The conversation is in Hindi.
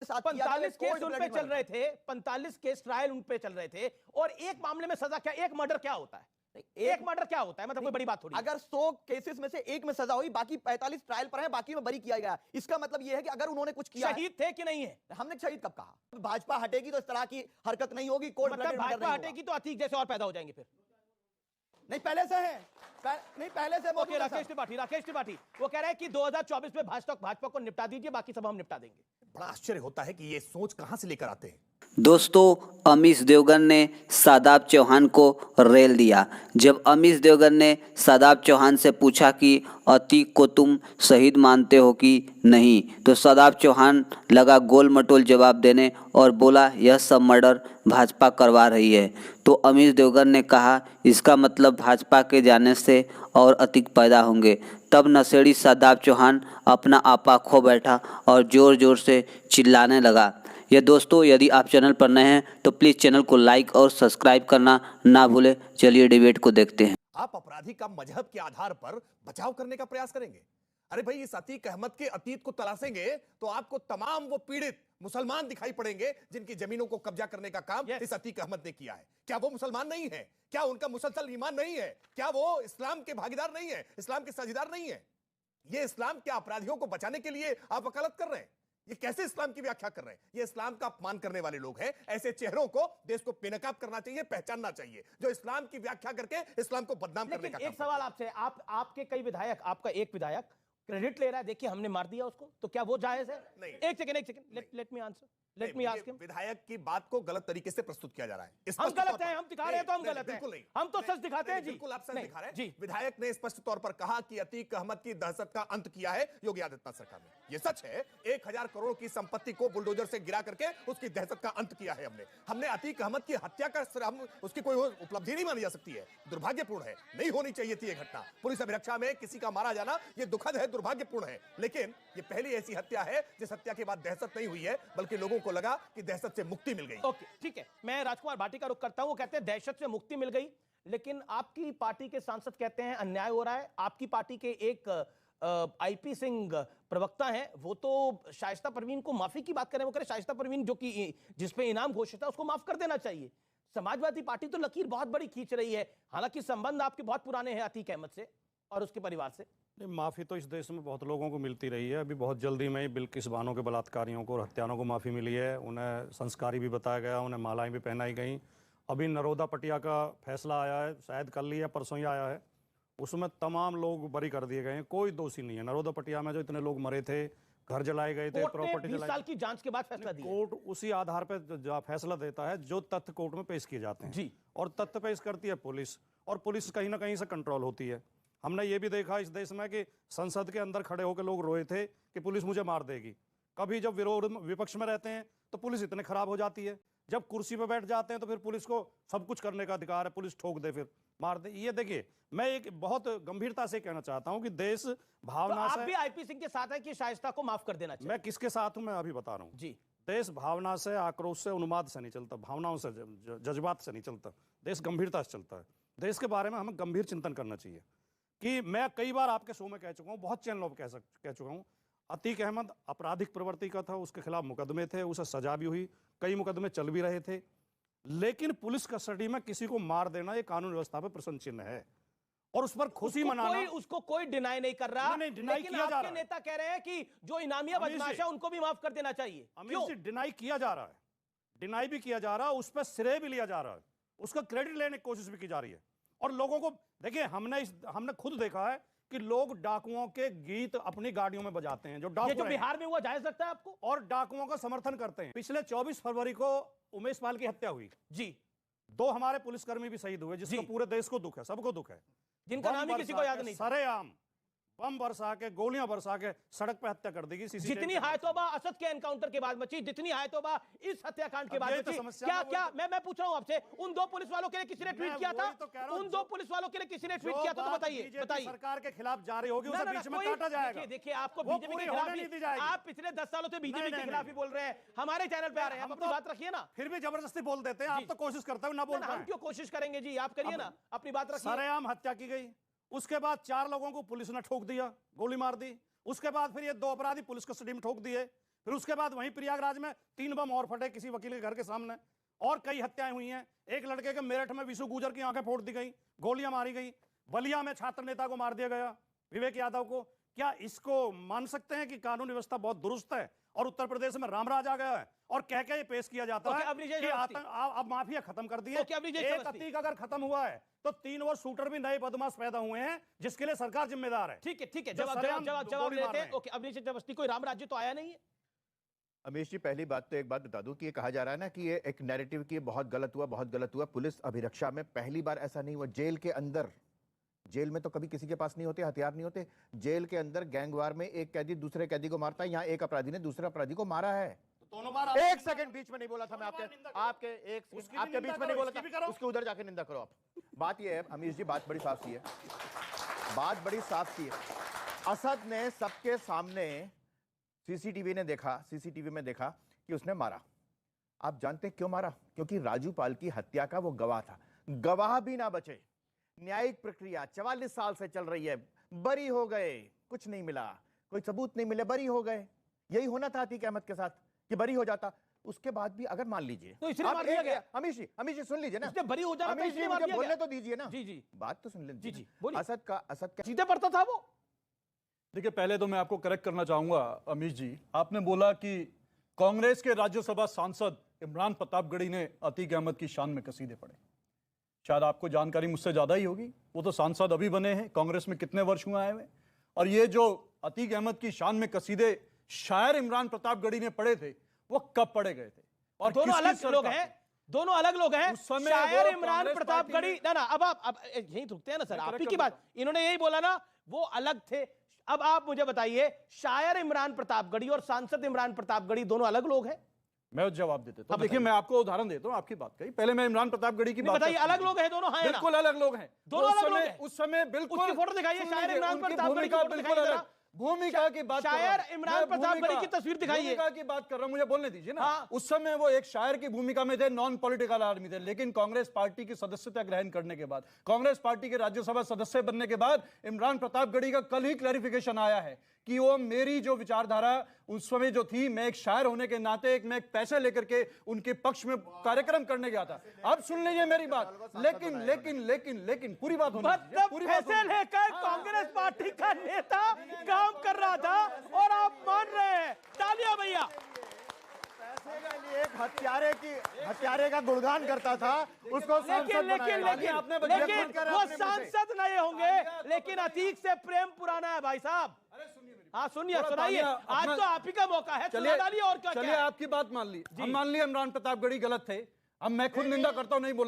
साथ 45 केस उन पे चल रहे थे, 45 केस ट्रायल उन पे चल रहे थे, और एक मामले में सजा क्या, एक मर्डर क्या होता है? एक मर्डर क्या होता है? मतलब कोई बड़ी बात थोड़ी। अगर 100 केसेस में से एक में सजा हुई, बाकी 45 ट्रायल पर है, बाकी में बरी किया गया, इसका मतलब यह है कि अगर उन्होंने कुछ किया, शहीद थे कि नहीं है? हमने शहीद कब कहा? भाजपा हटेगी तो इस तरह की हरकत नहीं होगी, कोर्ट मतलब भाजपा हटेगी तो अतीक जैसे और पैदा हो जाएंगे फिर? नहीं, पहले से है, नहीं पहले से मौजूद है। राकेश त्रिपाठी वो कह रहे हैं कि 2024 में भाजपा को निपटा दीजिए, बाकी सब हम निपटा देंगे। बड़ा आश्चर्य होता है कि ये सोच कहां से लेकर आते हैं। दोस्तों, अमीश देवगन ने शादाब चौहान को रेल दिया। जब अमीश देवगन ने शादाब चौहान से पूछा कि अतीक को तुम शहीद मानते हो कि नहीं, तो शादाब चौहान लगा गोल मटोल जवाब देने और बोला यह सब मर्डर भाजपा करवा रही है। तो अमीश देवगन ने कहा इसका मतलब भाजपा के जाने से और अतीक पैदा होंगे। तब नशेड़ी शादाब चौहान अपना आपा खो बैठा और ज़ोर ज़ोर से चिल्लाने लगा। ये दोस्तों, यदि आप चैनल पर नए हैं तो प्लीज़ चैनल को लाइक और सब्सक्राइब करना ना भूलें। चलिए डिबेट को देखते हैं। आप अपराधी का मजहब के आधार पर बचाव करने का प्रयास करेंगे? अरे भाई, इस अतीक अहमद के अतीत को तलाशेंगे तो आपको तमाम वो पीड़ित मुसलमान दिखाई पड़ेंगे जिनकी जमीनों को कब्जा करने का काम इस अतीक अहमद ने किया है। क्या वो मुसलमान नहीं है? क्या उनका मुसलसल ईमान नहीं है? क्या वो इस्लाम के भागीदार नहीं है, इस्लाम के साझेदार नहीं है? ये इस्लाम के अपराधियों को बचाने के लिए आप वकालत कर रहे हैं? ये कैसे इस्लाम की व्याख्या कर रहे हैं? ये इस्लाम का अपमान करने वाले लोग हैं। ऐसे चेहरों को देश को बेनकाब करना चाहिए, पहचानना चाहिए, जो इस्लाम की व्याख्या करके इस्लाम को बदनाम करने का काम। एक सवाल आपसे, आपके कई विधायक, आपका एक विधायक क्रेडिट ले रहा है, देखिए हमने मार दिया उसको, तो क्या वो जायज है? नहीं। एक second, let me answer, let me ask him. विधायक की बात को गलत तरीके से प्रस्तुत किया जा रहा है। हम गलत हैं, हम दिखा रहे हैं तो हम गलत हैं। बिल्कुल नहीं, हम तो सच दिखाते हैं जी। बिल्कुल आप सच दिखा रहे हैं जी। विधायक ने स्पष्ट तौर पर कहा कि अतीक अहमद की दहशत का अंत किया है योगी आदित्यनाथ सरकार ने। यह सच है। 1000 करोड़ की संपत्ति को बुलडोजर से गिरा करके उसकी दहशत का अंत किया है हमने अतीक अहमद की हत्या का उसकी कोई उपलब्धि नहीं मानी जा सकती है। दुर्भाग्यपूर्ण है, नहीं होनी चाहिए थी यह घटना। पुलिस अभिरक्षा में किसी का मारा जाना यह दुखद है, दुर्भाग्यपूर्ण है, लेकिन यह पहली ऐसी हत्या है जिस हत्या के बाद दहशत नहीं हुई है, बल्कि लोगों को लगा कि दहशत से मुक्ति मिल गई। ओके, ठीक है, मैं राजकुमार भाटी का रुख करता हूं। वो कहते हैं दहशत से मुक्ति मिल गई, लेकिन आपकी पार्टी के सांसद कहते हैं अन्याय हो रहा है। आपकी पार्टी के एक आईपी सिंह प्रवक्ता हैं, वो तो शाइस्ता परवीन को माफी की बात करें, वो कह रहे शाइस्ता परवीन जो कि जिसपे इनाम घोषित है उसको माफ कर देना चाहिए। समाजवादी पार्टी तो लकीर बहुत बड़ी खींच रही है, हालांकि संबंध आपके बहुत पुराने हैं अतीक अहमद से और उसके परिवार से। नहीं, माफ़ी तो इस देश में बहुत लोगों को मिलती रही है। अभी बहुत जल्दी में बिल्किस बानो के बलात्कारियों को और हत्यारों को माफ़ी मिली है। उन्हें संस्कारी भी बताया गया, उन्हें मालाएं भी पहनाई गई। अभी नरोदा पटिया का फैसला आया है, शायद कल ही या परसों ही आया है, उसमें तमाम लोग बरी कर दिए गए हैं, कोई दोषी नहीं है। नरोदा पटिया में जो इतने लोग मरे थे, घर जलाए गए थे, प्रॉपर्टी 20 साल की जांच के बाद फैसला दिया। कोर्ट उसी आधार पर फैसला देता है जो तथ्य कोर्ट में पेश किए जाते हैं जी, और तथ्य पेश करती है पुलिस, और पुलिस कहीं ना कहीं से कंट्रोल होती है। हमने ये भी देखा इस देश में कि संसद के अंदर खड़े होकर लोग रोए थे कि पुलिस मुझे मार देगी। कभी जब विपक्ष में रहते हैं तो पुलिस इतने खराब हो जाती है, जब कुर्सी पर बैठ जाते हैं तो फिर पुलिस को सब कुछ करने का अधिकार है, पुलिस ठोक दे फिर मार दे। ये देखिए, मैं एक बहुत गंभीरता से कहना चाहता हूं कि देश भावना से, आप भी आईपी सिंह के साथ है कि शाइस्ता को माफ कर देना चाहिए। मैं किसके साथ हूं मैं अभी बता रहा हूं जी। देश भावना से, आक्रोश से, उन्माद से नहीं चलता, भावनाओं से, जज्बात से नहीं चलता। देश गंभीरता से चलता है। देश के बारे में हमें गंभीर चिंतन करना चाहिए। कि मैं कई बार आपके शो में कह चुका हूं, बहुत चैनलों पर कह चुका हूं, अतीक अहमद आपराधिक प्रवृत्ति का था, उसके खिलाफ मुकदमे थे, उसे सजा भी हुई, कई मुकदमे चल भी रहे थे, लेकिन पुलिस कस्टडी में किसी को मार देना ये कानून व्यवस्था पे प्रश्न चिन्ह है और उस पर खुशी मनाना। उसको कोई डिनाई नहीं कर रहा, नहीं, डिनाई लेकिन किया जा रहा आपके नेता कह रहे हैं कि जो इनामिया बदमाश है उनको भी माफ कर देना चाहिए। क्यों? डिनाई किया जा रहा है, डिनाई भी किया जा रहा है, उस पर श्रेय भी लिया जा रहा है, उसका क्रेडिट लेने की कोशिश भी की जा रही है। और लोगों को देखिए, हमने खुद देखा है कि लोग डाकुओं के गीत अपनी गाड़ियों में बजाते हैं, जो बिहार में हुआ, जायज लगता है आपको? और डाकुओं का समर्थन करते हैं। पिछले 24 फरवरी को उमेश पाल की हत्या हुई जी, 2 हमारे पुलिसकर्मी भी शहीद हुए, जिसका पूरे देश को दुख है, सबको दुख है, जिनका नाम ही किसी को याद नहीं। सरेआम बम बरसा के, गोलियां बरसा के सड़क पे हत्या कर देगी। जितनी हायतोबा असद के एनकाउंटर के बाद मची, जितनी हायतोबा इस हत्याकांड के बाद मची, क्या मैं पूछ रहा हूं आपसे, उन 2 पुलिस वालों के लिए किसी ने ट्वीट किया था? उन 2 पुलिस वालों के लिए किसी ने ट्वीट किया था? तो बताइए। सरकार के खिलाफ जा रही होगी, उसे बीच में काटा जाएगा। देखिए, आपको बीजेपी के खिलाफ, आप पिछले 10 सालों से बीजेपी के खिलाफ ही बोल रहे हैं, हमारे चैनल पे आ रहे हैं, अपनी बात रखिए ना। फिर भी जबरदस्ती बोल देते हैं, आप तो कोशिश करते हो ना बोलना। हम क्यों कोशिश करेंगे जी, आप करिए ना, अपनी बात रखिए। सरेआम हत्या की गई, उसके बाद 4 लोगों को पुलिस ने ठोक दिया, गोली मार दी। उसके बाद फिर ये 2 अपराधी पुलिस कस्टडी में ठोक दिए, फिर उसके बाद वहीं प्रयागराज में 3 बम और फटे किसी वकील के घर के सामने, और कई हत्याएं हुई हैं। एक लड़के के मेरठ में विशु गुजर की आंखें फोड़ दी गई, गोलियां मारी गई। बलिया में छात्र नेता को मार दिया गया, विवेक यादव को। क्या इसको मान सकते हैं कि कानून व्यवस्था बहुत दुरुस्त है और उत्तर प्रदेश में रामराज आ गया है, और कह के ये पेश किया जाता है कि अब माफिया खत्म कर दिए। एक अतीक अगर खत्म हुआ है तो 3 और शूटर भी नए बदमाश पैदा हुए हैं, जिसके लिए सरकार जिम्मेदार है। ठीक है, जवाब लेते हैं। ओके, अभिषेक अवस्थी, कोई राम राज्य तो आया नहीं है। अमीश जी, पहली बात तो एक बात बता दूं कि ये कहा जा रहा है ना कि ये एक नैरेटिव की बहुत गलत हुआ। पुलिस अभिरक्षा में पहली बार ऐसा नहीं हुआ। जेल के अंदर, जेल में तो कभी किसी के पास नहीं होते, हथियार नहीं होते। जेल के अंदर गैंगवार में एक कैदी दूसरे कैदी को मारता है, यहाँ एक अपराधी ने दूसरे अपराधी को मारा है। दोनों बार एक सेकंड बीच में नहीं बोला था मैं आपके बीच में नहीं बोला था, उसके उधर जाके निंदा करो आप। बात ये है अमीश जी, बात बड़ी साफ सी है, बात बड़ी साफ सी है। असद ने सबके सामने सीसीटीवी में देखा कि उसने मारा। आप जानते हैं क्यों मारा? क्योंकि राजू पाल की हत्या का वो गवाह था। गवाह भी ना बचे। न्यायिक प्रक्रिया 44 साल से चल रही है, बरी हो गए, कुछ नहीं मिला, कोई सबूत नहीं मिले, बरी हो गए। यही होना था अतीक अहमद के साथ कि बरी हो जाता। उसके बाद भी अगर मान लीजिए तो इसलिए मार दिया गया। अमीश जी सुन लीजिए ना, उसने बरी हो जाना था, अमीश जी इसलिए मार मुझे दिया बोलने गया। तो दीजिए ना, जी बात तो सुन लीजिए। जी बोलिए। असद का सीधे पड़ता था वो। देखिए, पहले तो मैं आपको करेक्ट करना चाहूंगा अमीश जी, आपने बोला कि कांग्रेस के राज्यसभा सांसद इमरान प्रतापगढ़ी ने अतीक अहमद की शान में कसीदे पढ़े। शायद आपको जानकारी मुझसे ज्यादा ही होगी, वो तो सांसद अभी बने हैं, कांग्रेस में कितने वर्ष हुए आए हुए। और ये जो अतीक अहमद की शान में कसीदे शायर इमरान प्रतापगढ़ी ने पढ़े थे, वो कब पढ़े गए थे? और दोनों अलग लोग हैं, दोनों अलग लोग हैं। उस समय शायर वो इमरान कांग्रेस प्रतापगढ़ी पार्टी ना अब यहीं रुकते हैं ना सर, आप ही की बात। इन्होंने यही बोला ना, वो अलग थे। अब आप मुझे बताइए, शायर इमरान प्रतापगढ़ी और सांसद इमरान प्रतापगढ़ी दोनों अलग लोग हैं? मैं जवाब देता हूं। देखिए, मैं आपको उदाहरण देता हूं, आपकी बात कही। पहले मैं इमरान प्रतापगढ़ी की बात बताइए, अलग लोग हैं दोनों? हैं बिल्कुल अलग लोग हैं दोनों, अलग लोग हैं। उस समय बिल्कुल। उसकी फोटो दिखाइए, शायर इमरान प्रतापगढ़ी की फोटो दिखाइए जरा। भूमिका की बात, शायर इमरान प्रतापगढ़ी की तस्वीर दिखाइए। भूमिका की बात कर रहा हूं, मुझे बोलने दीजिए ना। हाँ। उस समय वो एक शायर की भूमिका में थे, नॉन पॉलिटिकल आदमी थे। लेकिन कांग्रेस पार्टी की सदस्यता ग्रहण करने के बाद, कांग्रेस पार्टी के राज्यसभा सदस्य बनने के बाद इमरान प्रतापगढ़ी का कल ही क्लैरिफिकेशन आया है कि वो मेरी जो विचारधारा उस समय जो थी, मैं एक शायर होने के नाते मैं एक पैसे लेकर के उनके पक्ष में कार्यक्रम करने गया था। अब सुन लीजिए मेरी बात। लेकिन पूरी बात होनी चाहिए। पूरी बात पैसे लेकर कांग्रेस पार्टी का नेता काम कर रहा था और आप मान रहे हैं। तालियां भैया। एक हत्यारे का गुणगान करता था, उसको लेकिन वो सांसद नए होंगे, लेकिन अतीक से प्रेम पुराना है भाई साहब। हाँ सुनिए, सुनाइए। आज तो आप ही का मौका है, सुना डालिए। और क्या? चलिए, आपकी बात मान ली, हम मान लिया इमरान प्रतापगढ़ी गलत थे। अब मैं खुद निंदा करता हूं, नहीं बोल